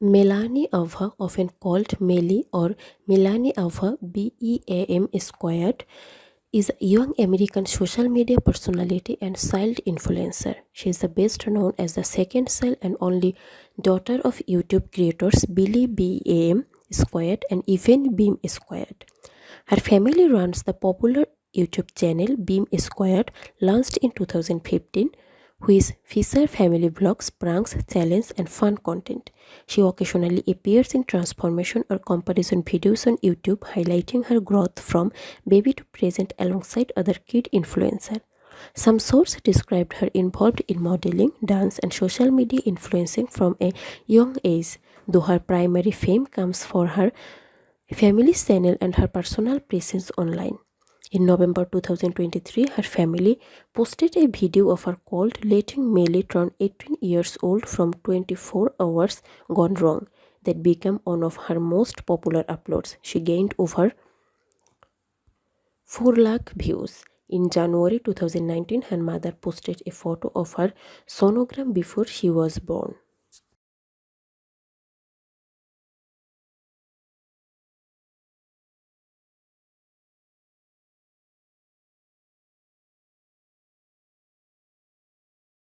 Melanie Ava, often called Melly or Melanie Ava B.E.A.M squared, is a young American social media personality and child influencer. She is the best known as the second child and only daughter of YouTube creators Billy B.E.A.M squared and Evanie B.E.M squared. Her family runs the popular YouTube channel B.E.M squared, launched in 2015, which feature family vlogs, pranks, challenges, and fun content. She occasionally appears in transformation or comparison videos on YouTube, highlighting her growth from baby to present alongside other kid influencers. Some sources described her involved in modeling, dance, and social media influencing from a young age, though her primary fame comes for her family's channel and her personal presence online. In November 2023, her family posted a video of her called Letting Melly Turn 18 years old from 24 hours gone wrong that became one of her most popular uploads. She gained over 4 lakh views. In January 2019, her mother posted a photo of her sonogram before she was born.